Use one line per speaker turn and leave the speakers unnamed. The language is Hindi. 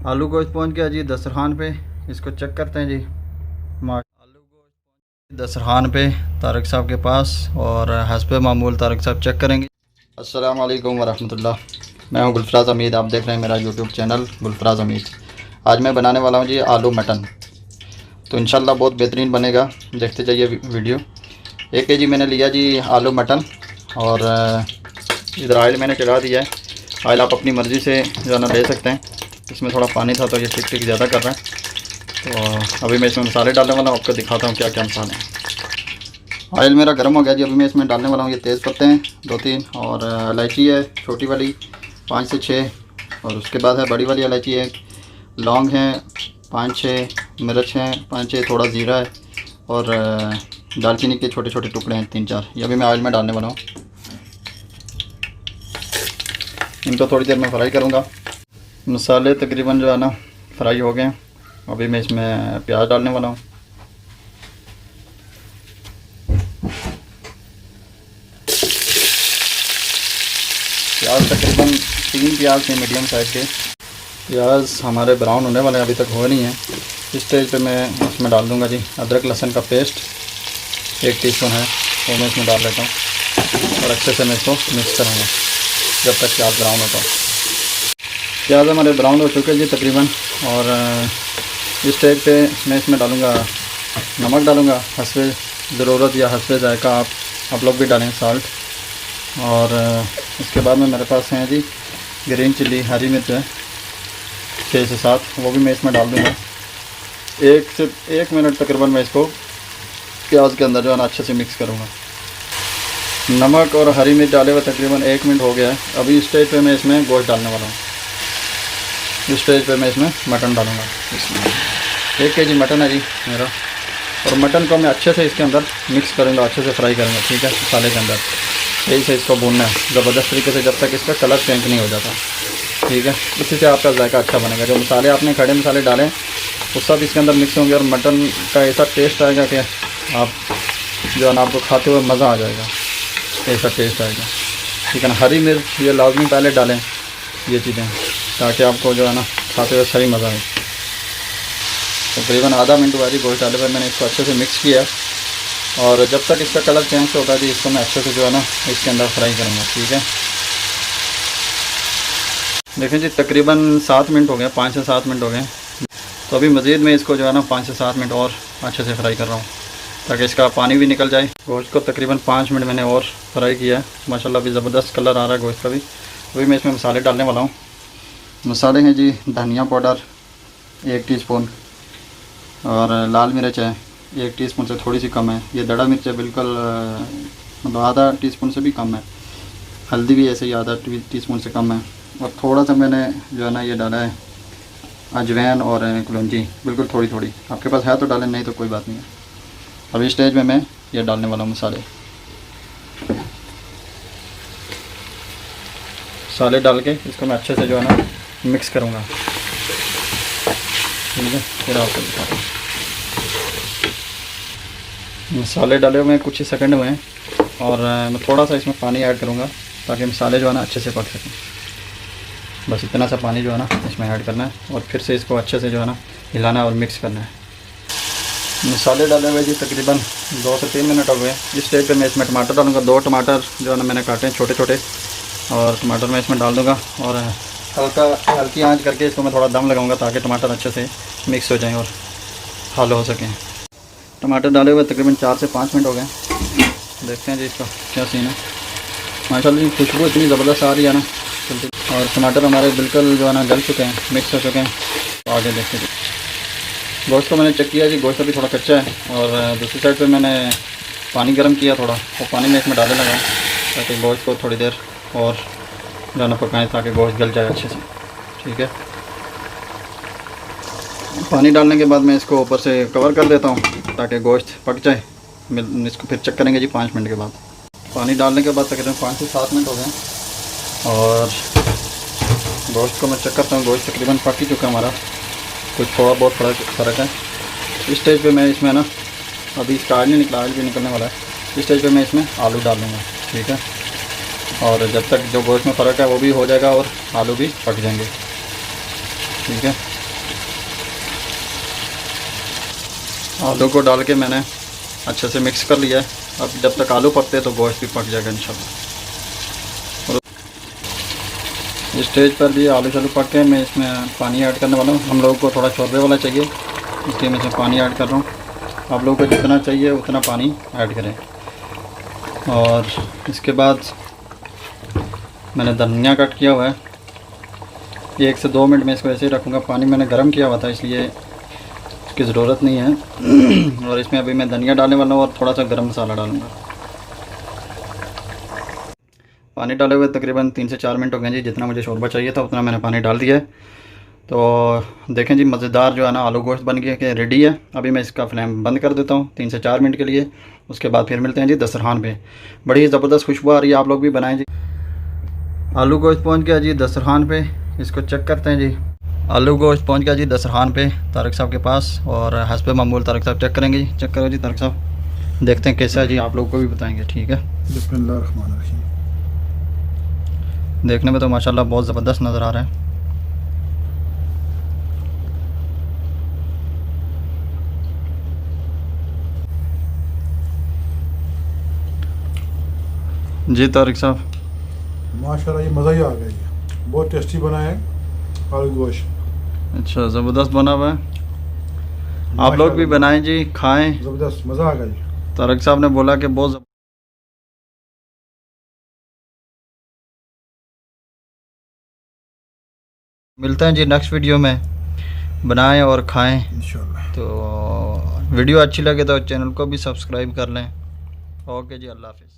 आलू गोश्त पहुंच गया जी दस्तरखान पे। इसको चेक करते हैं जी। आलू गोश्त दस्तरखान पे तारक साहब के पास, और हस्ब मामूल तारक साहब चेक करेंगे। अस्सलाम वालेकुम वरहमतुल्लाह। मैं हूं गुलफराज हमीद, आप देख रहे हैं मेरा यूट्यूब चैनल गुलफराज हमीद। आज मैं बनाने वाला हूं जी आलू मटन। तो इंशाल्लाह बहुत बेहतरीन बनेगा, देखते जाइए वीडियो। 1 केजी मैंने लिया जी आलू मटन, और इधर ऑयल मैंने चढ़ा दिया है। ऑयल आप अपनी मर्ज़ी से जो है ना ले सकते हैं। इसमें थोड़ा पानी था तो ये टिक टिक ज़्यादा कर रहा है। तो अभी मैं इसमें मसाले डालने वाला हूँ, आपको दिखाता हूँ क्या क्या मसाले हैं। ऑयल मेरा गर्म हो गया जी। अभी मैं इसमें डालने वाला हूँ, ये तेज़ पत्ते हैं 2-3, और इलायची है छोटी वाली 5 से 6, और उसके बाद है बड़ी वाली इलायची है, लौंग हैं 5-6, मिर्च हैं 5-6, थोड़ा ज़ीरा है, और दालचीनी के छोटे छोटे टुकड़े हैं 3-4। ये अभी मैं ऑयल में डालने वाला हूँ। इनको थोड़ी देर में फ्राई करूँगा। मसाले तकरीबन जो है ना फ्राई हो गए। अभी मैं इसमें प्याज डालने वाला हूँ। प्याज तकरीबन 3 प्याज हैं मीडियम साइज़ के। प्याज हमारे ब्राउन होने वाले हैं, अभी तक हुए नहीं हैं। इस स्टेज पे मैं इसमें डाल दूँगा जी अदरक लहसुन का पेस्ट 1 टीस्पून है, वो मैं इसमें डाल लेता हूँ, और अच्छे से मैं इसको मिक्स करूँगा जब तक प्याज ब्राउन होता है। प्याज हमारे ब्राउन हो चुके हैं जी तकरीबन, और इस स्टेज पे मैं इसमें डालूँगा नमक, डालूँगा हस्बे ज़रूरत या हस्बे जायका, आप लोग भी डालें साल्ट। और इसके बाद में मेरे पास हैं जी ग्रीन चिल्ली, हरी मिर्च है 6 से 7, वो भी मैं इसमें डाल दूँगा। 1 से 1 मिनट तकरीबन मैं इसको प्याज के अंदर जो है ना अच्छे से मिक्स करूँगा। नमक और हरी मिर्च डाले हुए तकरीबन 1 मिनट हो गया है। अभी इस स्टेज पे मैं इसमें गोश्त डालने वाला हूँ। इस स्टेज पे मैं इसमें मटन डालूँगा। इसमें 1 केजी मटन है जी मेरा, और मटन को मैं अच्छे से इसके अंदर मिक्स करूँगा, अच्छे से फ्राई करूँगा, ठीक है। मसाले के अंदर सही से इसको भूनना है ज़बरदस्त तरीके से, जब तक इसका कलर चेंज नहीं हो जाता, ठीक है। इसी से आपका जायका अच्छा बनेगा। जो मसाले आपने खड़े मसाले डालें वो सब इसके अंदर मिक्स होंगे, और मटन का ऐसा टेस्ट आएगा कि आप जो है ना आपको खाते हुए मज़ा आ जाएगा, ऐसा टेस्ट आएगा, ठीक है ना। हरी मिर्च ये लाजमी पहले डालें ये चीज़ें, ताकि आपको जो है ना खाते हुए सही मज़ा आए। तकरीबन आधा मिनट हुआ जी गोश्त डाले पर मैंने इसको अच्छे से मिक्स किया, और जब तक इसका कलर चेंज होगा जी इसको मैं अच्छे से जो है ना इसके अंदर फ्राई करूँगा, ठीक है। देखें जी तकरीबन 7 मिनट हो गए, 5 से 7 मिनट हो गए। तो अभी मज़ीद मैं इसको जो है ना 5 से 7 मिनट और अच्छे से फ्राई कर रहा हूँ, ताकि इसका पानी भी निकल जाए। गोश्त को तकरीबन 5 मिनट मैंने और फ्राई किया है। माशाल्लाह अभी ज़बरदस्त कलर आ रहा है गोश्त का भी। अभी मैं इसमें मसाले डालने वाला हूँ। मसाले हैं जी धनिया पाउडर 1 टीस्पून, और लाल मिर्च है 1 टीस्पून से थोड़ी सी कम है। ये दड़ा मिर्च है बिल्कुल मतलब आधा टीस्पून से भी कम है। हल्दी भी ऐसे ही आधा टीस्पून से कम है। और थोड़ा सा मैंने जो है ना ये डाला है अजवाइन और कलौंजी, बिल्कुल थोड़ी थोड़ी। आपके पास है तो डालें, नहीं तो कोई बात नहीं है। अभी स्टेज में मैं ये डालने वाला हूँ मसाले डाल के इसको मैं अच्छे से जो है ना मिक्स करूँगा, ठीक है। फिर आपको दिखाता हूँ। मसाले डाले हुए कुछ ही सेकंड हुए हैं, और मैं थोड़ा सा इसमें पानी ऐड करूँगा ताकि मसाले जो है ना अच्छे से पक सकें। बस इतना सा पानी जो है ना इसमें ऐड करना है, और फिर से इसको अच्छे से जो है ना हिलाना है और मिक्स करना है। मसाले डाले हुए जी तकरीबन 2 से 3 मिनट हो गए। इस स्टेज पे मैं इसमें टमाटर डालूँगा। 2 टमाटर जो है ना मैंने काटे हैं छोटे छोटे, और टमाटर मैं इसमें डाल दूँगा, और हल्की आंच करके इसको मैं थोड़ा दम लगाऊंगा ताकि टमाटर अच्छे से मिक्स हो जाएं और हल हो सकें। टमाटर डाले हुए तकरीबन 4 से 5 मिनट हो गए। देखते हैं जी इसका क्या सीन है। माशाल्लाह जी खुशबू इतनी ज़बरदस्त आ रही है ना, और टमाटर हमारे बिल्कुल जो है ना गल चुके हैं, मिक्स हो चुके हैं। तो आगे देखते हैं। गोश्त को मैंने चेक किया जी, गोश्त अभी थोड़ा कच्चा है, और दूसरी साइड पर मैंने पानी गर्म किया थोड़ा, वो पानी में इसमें डालने लगा ताकि गोश्त को थोड़ी देर और जाना पकाएं ताकि गोश्त गल जाए अच्छे से, ठीक है। पानी डालने के बाद मैं इसको ऊपर से कवर कर देता हूँ ताकि गोश्त पक जाए। मैं इसको फिर चेक करेंगे जी 5 मिनट के बाद। पानी डालने के बाद तकरीबन 5 से 7 मिनट हो गए, और गोश्त को मैं चेक करता हूँ। गोश्त तकरीबन पक ही चुका हमारा, कुछ थोड़ा बहुत फ़र्क है। इस स्टेज पे मैं इसमें ना अभी इसका ऑयल नहीं निकला, ऑयल भी निकलने वाला है। इस स्टेज पे मैं इसमें आलू डाल दूँगा, ठीक है। और जब तक जो गोश्त में फ़र्क है वो भी हो जाएगा और आलू भी पक जाएंगे। ठीक है। आलू को डाल के मैंने अच्छे से मिक्स कर लिया है। अब जब तक आलू पकते तो गोश्त भी पक जाएगा इंशाल्लाह। इस स्टेज पर भी आलू शालू पक के मैं इसमें पानी ऐड करने वाला हूँ। हम लोगों को थोड़ा शोरबे वाला चाहिए, इसलिए मैं इसमें पानी ऐड कर रहा हूँ। आप लोगों को जितना चाहिए उतना पानी ऐड करें। और इसके बाद मैंने धनिया कट किया हुआ है। 1 से 2 मिनट में इसको ऐसे ही रखूँगा। पानी मैंने गर्म किया हुआ था इसलिए इसकी ज़रूरत नहीं है। और इसमें अभी मैं धनिया डालने वाला हूँ और थोड़ा सा गरम मसाला डालूँगा। पानी डाले हुए तकरीबन 3 से 4 मिनट हो गए जी। जितना मुझे शोरबा चाहिए था उतना मैंने पानी डाल दिया है। तो देखें जी, मज़ेदार जो है ना आलू गोश्त बन गया कि रेडी है। अभी मैं इसका फ्लेम बंद कर देता हूँ 3 से 4 मिनट के लिए। उसके बाद फिर मिलते हैं जी दस्तरखान पे। बड़ी ज़बरदस्त खुशबू आ रही है, आप लोग भी बनाएं जी। आलू गोश्त पहुँच गया जी दस्तरखान पे, इसको चेक करते हैं जी। आलू गोश्त पहुँच गया जी दस्तरखान पे तारिक साहब के पास। और हस्बे मामूल तारिक साहब चेक करेंगे जी। चेक करो जी तारिक साहब, देखते हैं कैसा है जी, आप लोग को भी बताएँगे। ठीक है, बिस्मिल्लाहिर्रहमानिर्रहीम। देखने में तो माशाल्लाह बहुत ज़बरदस्त नज़र आ रहा है। जी तारिक साहब,
माशाल्लाह ये मज़ा ही आ गया जी, बहुत टेस्टी बना है आलू गोश्त।
अच्छा, ज़बरदस्त बना हुआ है। आप लोग भी बनाएं जी, खाएं।
ज़बरदस्त मज़ा आ गया जी।
तारिक साहब ने बोला कि बहुत मिलते हैं जी नेक्स्ट वीडियो में। बनाएं और खाएं
इंशाल्लाह।
तो वीडियो अच्छी लगे तो चैनल को भी सब्सक्राइब कर लें। ओके जी, अल्लाह हाफिज़।